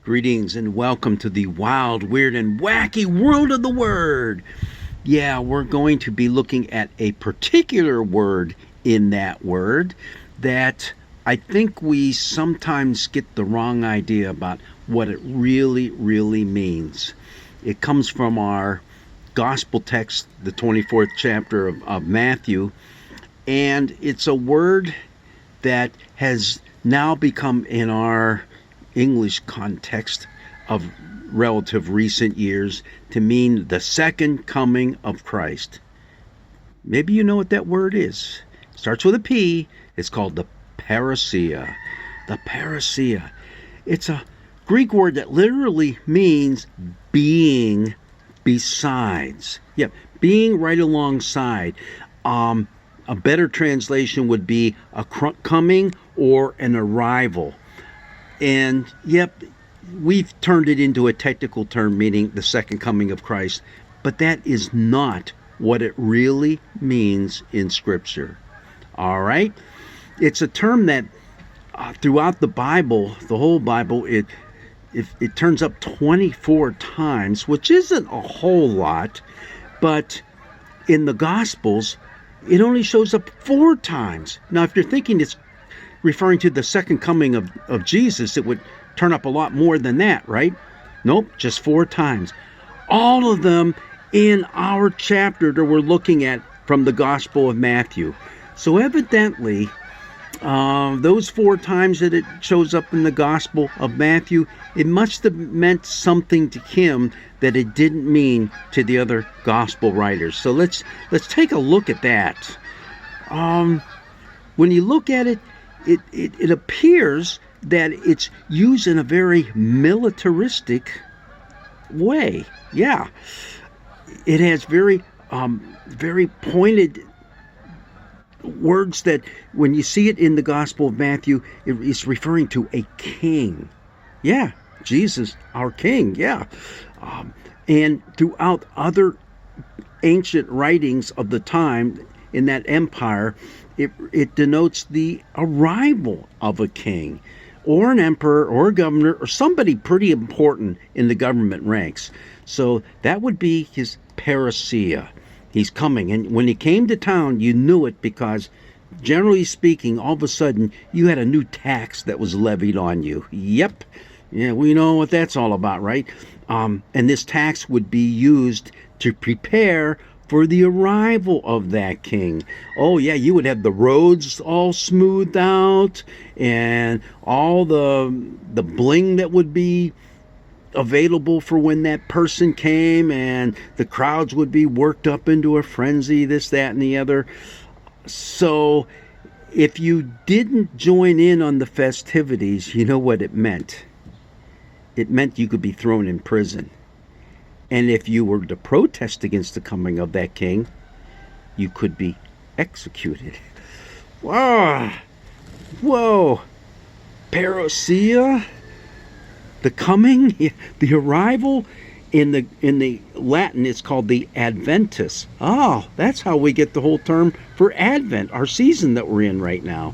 Greetings and welcome to the wild, weird, and wacky world of the Word. Yeah, we're going to be looking at a particular word in that word that I think we sometimes get the wrong idea about what it really means. It comes from our gospel text, the 24th chapter of Matthew, and it's a word that has now become, in our English context of relative recent years, to mean the second coming of Christ. Maybe you know what that word is. It starts with a P. It's called the parousia. The parousia. It's a Greek word that literally means being besides. Yeah, being right alongside. A better translation would be a coming or an arrival. And yep, we've turned it into a technical term meaning the second coming of Christ, but that is not what it really means in Scripture. All right? It's a term that throughout the Bible, the whole Bible, it turns up 24 times, which isn't a whole lot, but in the Gospels, it only shows up 4 times. Now, if you're thinking it's referring to the second coming of Jesus, it would turn up a lot more than that, right? Nope, just 4 times. All of them in our chapter that we're looking at from the Gospel of Matthew. So evidently, those 4 times that it shows up in the Gospel of Matthew, it must have meant something to him that it didn't mean to the other Gospel writers. So let's take a look at that. When you look at it, it appears that it's used in a very militaristic way. Yeah, it has very pointed words that when you see it in the Gospel of Matthew, it's referring to a king. Yeah, Jesus, our king. Yeah, and throughout other ancient writings of the time in that empire, it denotes the arrival of a king or an emperor or a governor or somebody pretty important in the government ranks. So that would be his parousia. He's coming. And when he came to town, you knew it because, generally speaking, all of a sudden, you had a new tax that was levied on you. Yep. Yeah, we know what that's all about, right? And this tax would be used to prepare for the arrival of that king. Oh yeah, you would have the roads all smoothed out and all the bling that would be available for when that person came, and the crowds would be worked up into a frenzy, this, that, and the other. So if you didn't join in on the festivities, you know what it meant. It meant you could be thrown in prison. And if you were to protest against the coming of that king, you could be executed. Wow. Whoa. Parousia? The coming? The arrival? In the Latin, it's called the Adventus. Oh, that's how we get the whole term for Advent, our season that we're in right now.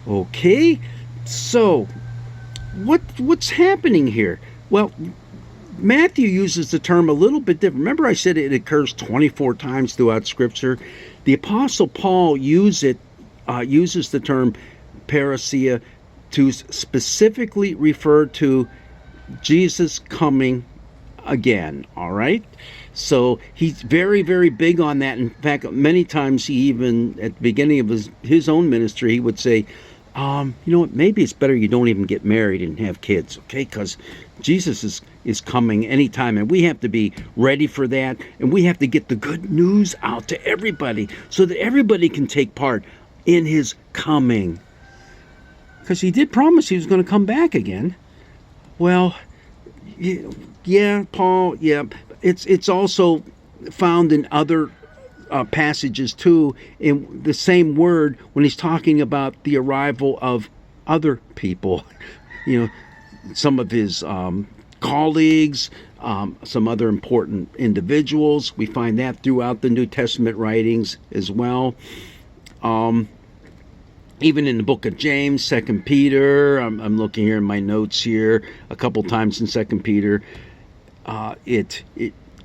Okay. So, what's happening here? Well, Matthew uses the term a little bit different. Remember I said it occurs 24 times throughout Scripture? The Apostle Paul uses the term parousia to specifically refer to Jesus coming again, all right? So he's very big on that. In fact, many times he even, at the beginning of his own ministry, he would say, you know what, maybe it's better you don't even get married and have kids, okay? Because Jesus is coming anytime, and we have to be ready for that, and we have to get the good news out to everybody so that everybody can take part in his coming. Because he did promise he was going to come back again. Well, yeah, Paul, yeah. It's also found in other passages too, in the same word, when he's talking about the arrival of other people. You know, some of his colleagues, some other important individuals. We find that throughout the New Testament writings as well. Even in the book of James, Second Peter, I'm looking here in my notes here a couple times in Second Peter. It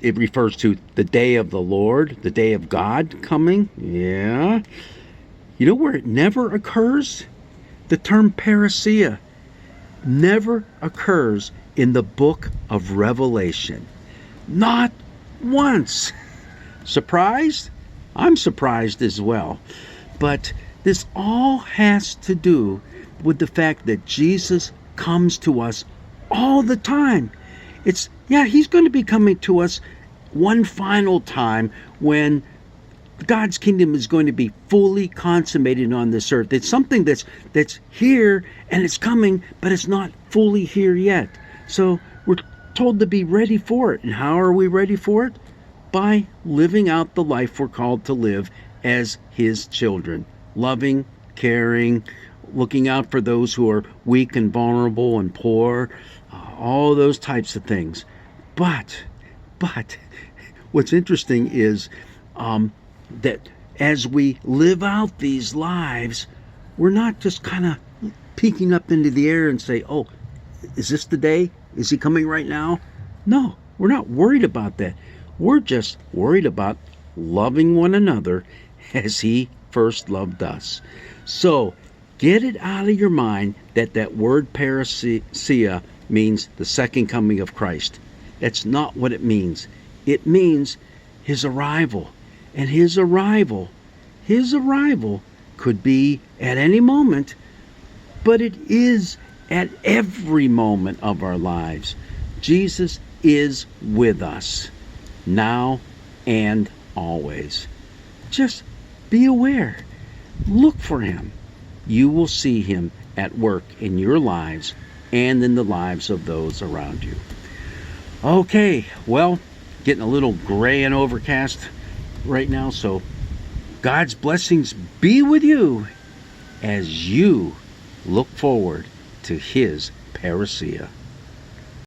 refers to the day of the Lord, the day of God coming. Yeah. You know where it never occurs? The term parousia never occurs in the book of Revelation. Not once. Surprised? I'm surprised as well. But this all has to do with the fact that Jesus comes to us all the time. He's going to be coming to us one final time when God's kingdom is going to be fully consummated on this earth. It's something that's here and it's coming, but it's not fully here yet. So we're told to be ready for it. And how are we ready for it? By living out the life we're called to live as His children. Loving, caring, looking out for those who are weak and vulnerable and poor, all those types of things. But what's interesting is that as we live out these lives, we're not just kind of peeking up into the air and say, oh, is this the day? Is He coming right now? No, we're not worried about that. We're just worried about loving one another as He first loved us. So get it out of your mind that word parousia means the second coming of Christ. That's not what it means. It means His arrival. And His arrival could be at any moment, but it is at every moment of our lives. Jesus is with us, now and always. Just be aware. Look for Him. You will see Him at work in your lives and in the lives of those around you. Okay, well, getting a little gray and overcast right now, so God's blessings be with you as you look forward to His parousia.